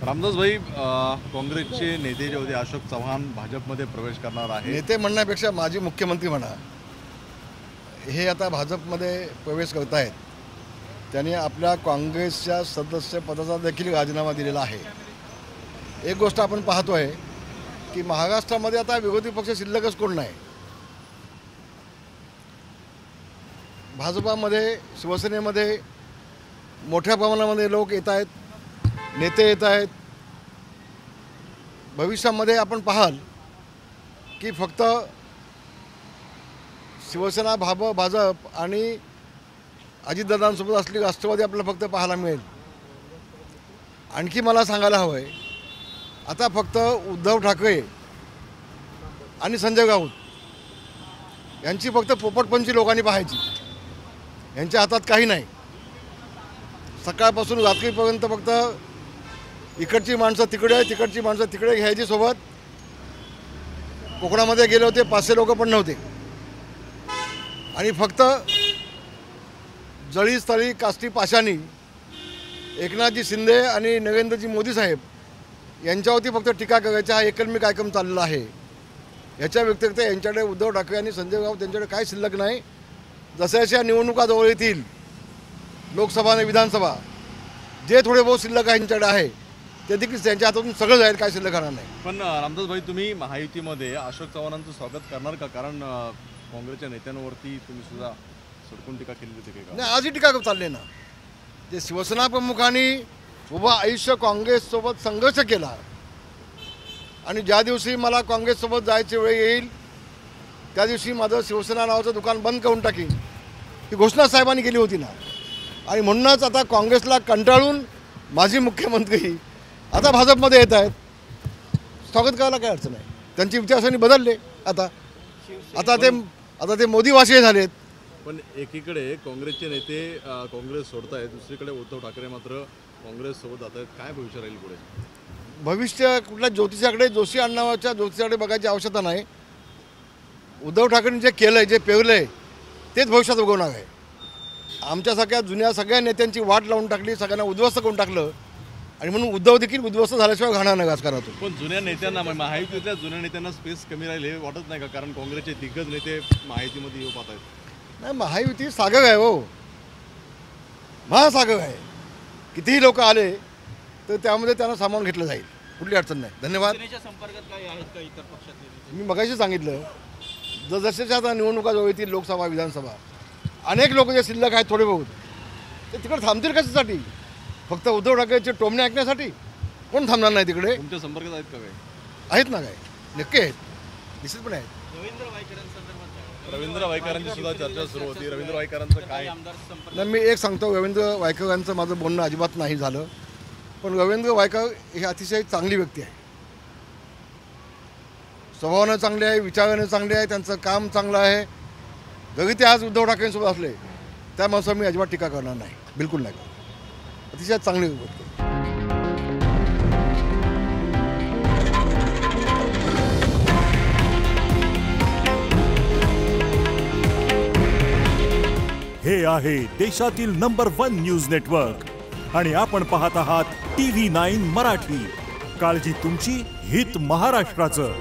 रामदास भाई, काँग्रेसचे नेते जे होते अशोक चव्हाण भाजपमध्ये प्रवेश करणार आहे। नेते म्हणण्यापेक्षा माजी मुख्यमंत्री म्हणा, हे आता भाजपमध्ये प्रवेश करत आहेत। त्यांनी आपल्या काँग्रेसच्या सदस्य पदाचा देखील राजीनामा दिलेला आहे। एक गोष्ट आपण पाहतोय की महाराष्ट्रामध्ये आता विरोधी पक्ष शिल्लकच कोण नाही। भाजपामध्ये, शिवसेनेमध्ये मोठ्या प्रमाणामध्ये लोक येत आहेत, नेते येत आहेत। भविष्यामध्ये आपण पाहाल की फक्त शिवसेना, भाजप आणि अजितदादांसोबत असलेली राष्ट्रवादी आपल्याला फक्त पाहायला मिळेल। आणखी मला सांगायला हवं आहे, आता फक्त उद्धव ठाकरे आणि संजय राऊत यांची फक्त पोपटपंची लोकांनी पाहायची। यांच्या हातात काही नाही। सकाळपासून रात्रीपर्यंत फक्त इकडची माणसं तिकडे, तिकडची माणसं तिकडे घ्यायची सोबत। कोकणामध्ये गेले होते, 500 लोक पण नव्हते। आणि फक्त जळी स्थळी काष्टी पाशानी एकनाथजी शिंदे आणि नरेंद्रजी मोदी साहेब यांच्यावरती फक्त टीका करायचा हा एकमेव कार्यक्रम चाललेला आहे। याच्या व्यतिरिक्त यांच्याकडे उद्धव ठाकरे आणि संजय राऊत यांच्याकडे काय शिल्लक नाही। जशाच्या निवडणुका जवळ येतील, लोकसभा आणि विधानसभा, जे थोडे बहुत शिल्लक यांच्याकडे आहे ते देखील त्यांच्या हातातून सगळं जाईल, काय शिल्लक राहणार नाही। पण रामदास भाई, तुम्ही महायुतीमध्ये अशोक चव्हाणांचं स्वागत करणार का? कारण काँग्रेसच्या नेत्यांवरती तुम्ही सुद्धा सडकून टीका केली होती का? नाही, आजही टीका चालली ना। जे शिवसेना प्रमुखांनी उभं आयुष्य काँग्रेससोबत संघर्ष केला आणि ज्या दिवशी मला काँग्रेससोबत जायची वेळ येईल त्या दिवशी माझं शिवसेना नावाचं दुकान बंद करून टाकीन, ही घोषणा साहेबांनी केली होती ना। आणि म्हणूनच आता काँग्रेसला कंटाळून माजी मुख्यमंत्री आता भाजपमध्ये येत आहेत। स्वागत करायला काय अडचण आहे? त्यांची विचारसरणी बदलले। आता ते मोदीवासी झालेत। पण एकीकडे काँग्रेसचे नेते काँग्रेस सोडत आहेत, दुसरीकडे उद्धव ठाकरे मात्र काँग्रेस सोबत जात आहेत। काय भविष्य राहील पुढे? भविष्य कुठल्या ज्योतिषाकडे, जोशी अण्णावाच्या ज्योतिषाकडे बघायची आवश्यकता नाही। उद्धव ठाकरेंनी जे केलंय, जे पेरलंय तेच भविष्यात उगवणार आहे। आमच्यासारख्या जुन्या सगळ्या नेत्यांची वाट लावून टाकली, सगळ्यांना उद्ध्वस्त करून टाकलं आणि म्हणून उद्धव देखील उद्ध्वस्त झाल्याशिवाय घाणार नाही राजकारणातून। पण जुन्या नेत्यांना, महायुतीतल्या जुन्या नेत्यांना स्पेस कमी राहील हे वाटत नाही का? कारण काँग्रेसचे दिग्गज नेते महायुतीमध्ये येऊ पाहत आहेत। नाही, महायुती सागर आहे हो, महासागर आहे। कितीही लोक आले तर त्यामध्ये त्यांना सामावून घेतलं जाईल, कुठली अडचण नाही। धन्यवाद। संपर्कात काही आहेत का इतर पक्षातले? मी मगाशी सांगितलं, जसजशा आता निवडणुका जवळ येतील, लोकसभा, विधानसभा, अनेक लोक जे शिल्लक आहेत थोडे बहुत ते तिकडे थांबतील कशासाठी? फक्त उद्धव ठाकरेचे टोमणे ऐकण्यासाठी? कोण थांबणार नाही तिकडे? तुमच्या संपर्कात आहेत का? काय आहेत ना, काय नक्की आहेत, निश्चितपणे आहेत। रवींद्र वायकरांची सुद्धा चर्चा सुरू होती। रवींद्र वायकरांचं काय? नाही, मी एक सांगतो, रवींद्र वायकरांचं माझं बोलणं अजिबात नाही झालं। पण रवींद्र वायकर ही अतिशय चांगली व्यक्ती आहे। स्वभावानं चांगले आहे, विचारानं चांगले आहे, त्यांचं काम चांगलं आहे। जरी ते आज उद्धव ठाकरेंसोबत असले त्या माणसावर मी अजिबात टीका करणार नाही, बिलकुल नाही। अतिशय चांगली गोष्ट। हे आहे देशातील नंबर 1 न्यूज नेटवर्क आणि आपण पाहत आहात TV9 मराठी। काळजी तुमची, हित महाराष्ट्राचं।